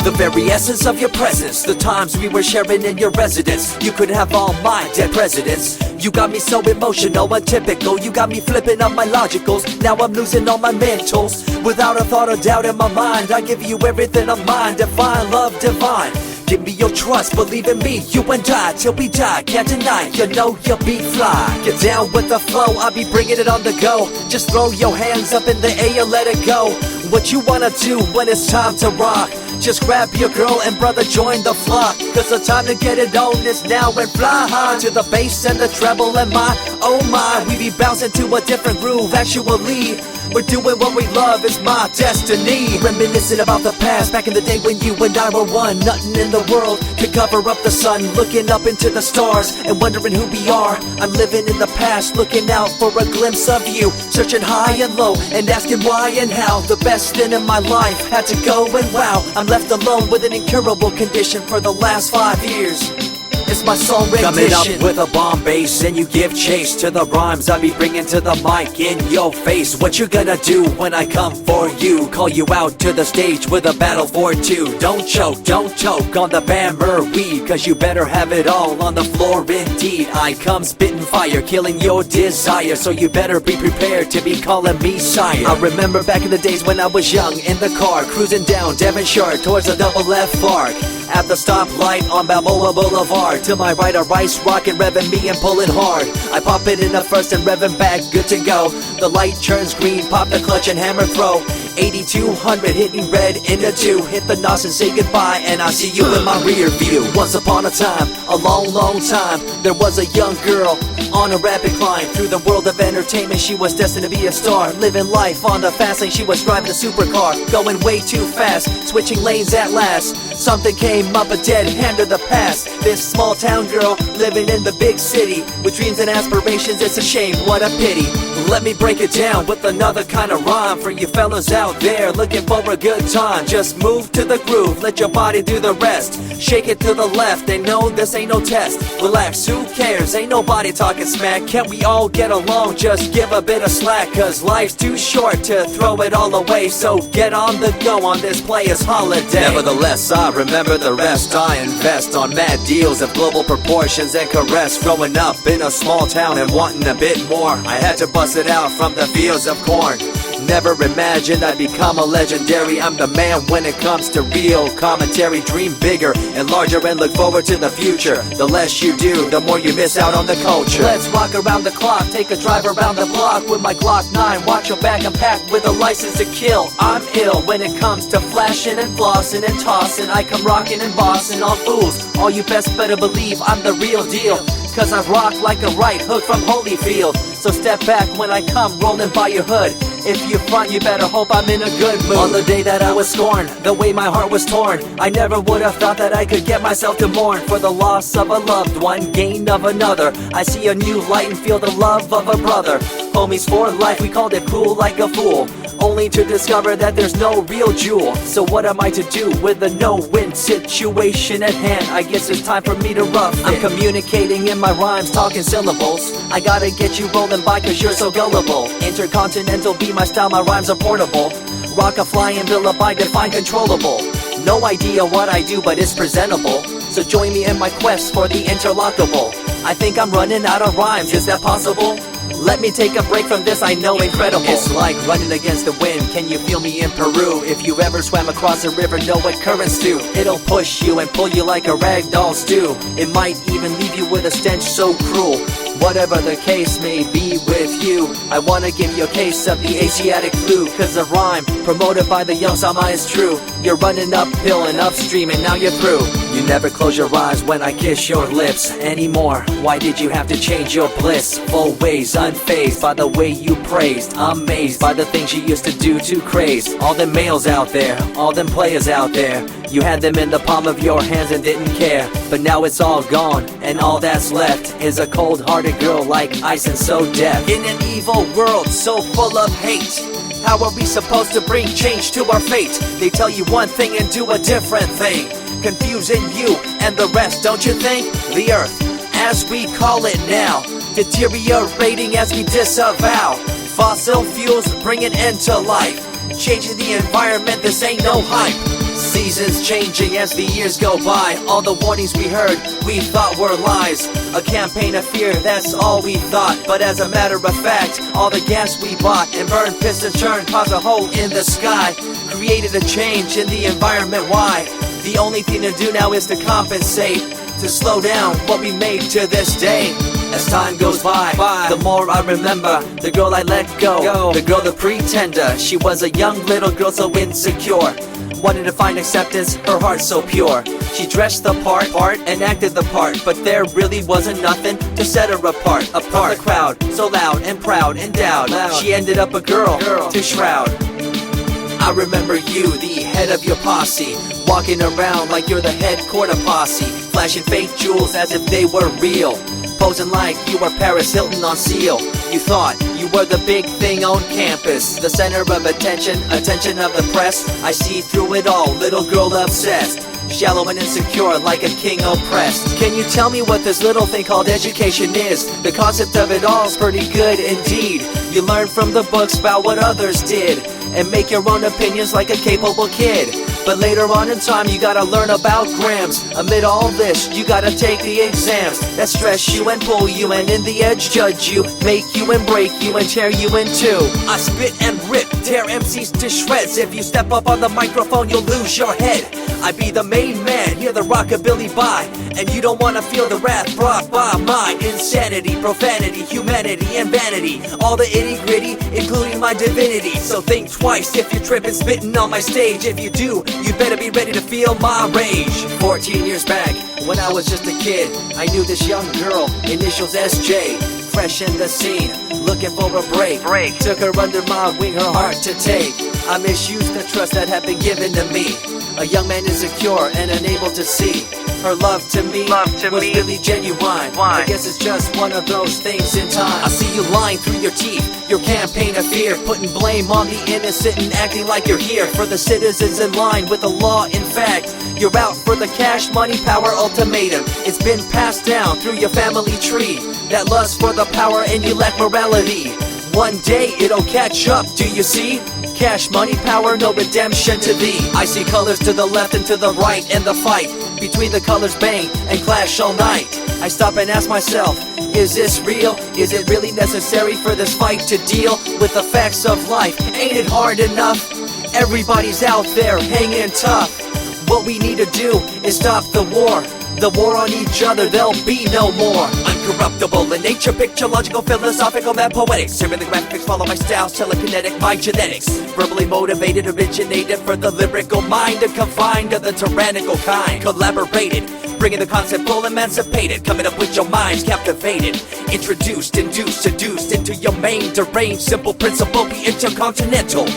The very essence of your presence, the times we were sharing in your residence. You could have all my dead presidents. You got me so emotional, untypical. You got me flipping up my logicals. Now I'm losing all my mentals. Without a thought or doubt in my mind, I give you everything of mine. Divine love, divine. Give me your trust, believe in me, you and I, till we die, can't deny, you know you'll be fly. Get down with the flow, I'll be bringing it on the go. Just throw your hands up in the air, let it go. What you wanna do when it's time to rock? Just grab your girl and brother, join the flock. Cause the time to get it on is now, and fly high to the bass and the treble and my, oh my. We be bouncing to a different groove, actually. We're doing what we love, it's my destiny. Reminiscing about the past, back in the day when you and I were one. Nothing in the world could cover up the sun. Looking up into the stars and wondering who we are. I'm living in the past, looking out for a glimpse of you. Searching high and low and asking why and how. The best thing in my life had to go, and wow, I'm left alone with an incurable condition for the last 5 years. It's my song rendition. Coming up with a bomb bass and you give chase to the rhymes I be bringing to the mic in your face. What you gonna do when I come for you? Call you out to the stage with a battle for two. Don't choke on the bammer cause you better have it all on the floor indeed. I come spitting fire, killing your desire, so you better be prepared to be calling me sire. I remember back in the days when I was young, in the car, cruising down Devonshire towards the double F arc. At the stoplight on Balboa Boulevard, to my right a rice rocket revving me and pulling hard. I pop it in the first and revving back, good to go. The light turns green, pop the clutch and hammer throw. 8200 hitting red in the 2. Hit the NOS and say goodbye, and I see you in my rear view. Once upon a time, a long time, there was a young girl on a rapid climb through the world of entertainment. She was destined to be a star, living life on the fast lane. She was driving a supercar, going way too fast, switching lanes at last. Something came up, a dead hand of the past. This small town girl living in the big city with dreams and aspirations. It's a shame, what a pity. Let me break it down with another kind of rhyme for you fellas out there looking for a good time. Just move to the groove, let your body do the rest. Shake it to the left, they know this ain't no test. Relax, who cares, ain't nobody talking smack. Can't we all get along, just give a bit of slack. Cause life's too short to throw it all away, so get on the go on this player's holiday. Nevertheless, I remember the rest. I invest on mad deals of global proportions and caress. Growing up in a small town and wanting a bit more, I had to bust it out from the fields of corn. Never imagined I'd become a legendary. I'm the man when it comes to real commentary. Dream bigger and larger and look forward to the future. The less you do, the more you miss out on the culture. Let's rock around the clock, take a drive around the block with my Glock 9. Watch your back, I'm packed with a license to kill. I'm ill when it comes to flashing and flossing and tossing. I come rocking and bossing on fools. All you best better believe I'm the real deal, cause I rock like a right hook from Holyfield. So step back when I come rolling by your hood. If you front, you better hope I'm in a good mood. On the day that I was scorned, the way my heart was torn, I never would have thought that I could get myself to mourn for the loss of a loved one, gain of another. I see a new light and feel the love of a brother. Homies for life, we called it cool like a fool, only to discover that there's no real jewel. So what am I to do with a no-win situation at hand? I guess it's time for me to rough it. I'm communicating in my rhymes, talking syllables. I gotta get you rolling by cause you're so gullible. Intercontinental be my style, my rhymes are portable. Rock a flying villa by define controllable. No idea what I do, but it's presentable. So join me in my quest for the interlockable. I think I'm running out of rhymes, is that possible? Let me take a break from this, I know incredible. It's like running against the wind, can you feel me in Peru? If you ever swam across a river, know what currents do. It'll push you and pull you like a ragdoll stew. It might even leave you with a stench so cruel. Whatever the case may be with you, I wanna give you a case of the Asiatic flu. Cause the rhyme promoted by the young Sama is true. You're running uphill and upstream and now you're through. You never close your eyes when I kiss your lips anymore. Why did you have to change your bliss? Full ways, unfazed by the way you praised. Amazed by the things you used to do to craze. All them males out there, all them players out there, you had them in the palm of your hands and didn't care. But now it's all gone, and all that's left is a cold-hearted girl like ice and so deaf. In an evil world so full of hate, how are we supposed to bring change to our fate? They tell you one thing and do a different thing, confusing you and the rest, don't you think? The earth, as we call it now, deteriorating as we disavow. Fossil fuels bring an end to life, changing the environment, this ain't no hype. Seasons changing as the years go by. All the warnings we heard, we thought were lies. A campaign of fear, that's all we thought. But as a matter of fact, all the gas we bought and burned, pissed and churned caused a hole in the sky. Created a change in the environment, why? The only thing to do now is to compensate, to slow down what we made to this day. As time goes by, the more I remember the girl I let go, the girl, the pretender. She was a young little girl so insecure, wanted to find acceptance, her heart so pure. She dressed the part and acted the part, but there really wasn't nothing to set her apart from the crowd, so loud and proud, endowed. She ended up a girl to shroud. I remember you, the head of your posse, walking around like you're the head quarter posse, flashing fake jewels as if they were real, posing like you were Paris Hilton on seal. You thought you were the big thing on campus, the center of attention of the press. I see through it all, little girl obsessed, shallow and insecure like a king oppressed. Can you tell me what this little thing called education is? The concept of it all's pretty good indeed. You learn from the books about what others did and make your own opinions like a capable kid. But later on in time you gotta learn about grams. Amid all this you gotta take the exams that stress you and pull you, and in the edge judge you, make you and break you and tear you in two. I spit and rip, tear MCs to shreds. If you step up on the microphone you'll lose your head. I be the main man, hear the rockabilly by, and you don't wanna feel the wrath brought by my insanity, profanity, humanity, and vanity. All the itty gritty, including my divinity. So think twice if you're tripping, spitting on my stage. If you do, you better be ready to feel my rage. 14 years back, when I was just a kid, I knew this young girl, initials SJ, fresh in the scene, looking for a break. Took her under my wing, her heart to take. I misused the trust that had been given to me. A young man insecure and unable to see her love to me was really genuine. I guess it's just one of those things in time. I see you lying through your teeth, your campaign of fear, putting blame on the innocent and acting like you're here for the citizens in line with the law. In fact, you're out for the cash, money, power ultimatum. It's been passed down through your family tree, that lust for the power and you lack morality. One day it'll catch up, do you see? Cash, money, power, no redemption to thee. I see colors to the left and to the right, and the fight between the colors bang and clash all night. I stop and ask myself, is this real? Is it really necessary for this fight to deal with the facts of life? Ain't it hard enough? Everybody's out there hanging tough. What we need to do is stop the war on each other, there'll be no more. Uncorruptible in nature, picture, logical, philosophical, and poetic. Serving the graphics, follow my style, telekinetic, my genetics. Verbally motivated, originated for the lyrical mind, and confined to the tyrannical kind. Collaborated, bringing the concept full emancipated, coming up with your minds captivated. Introduced, induced, seduced into your main deranged, simple principle, be intercontinental.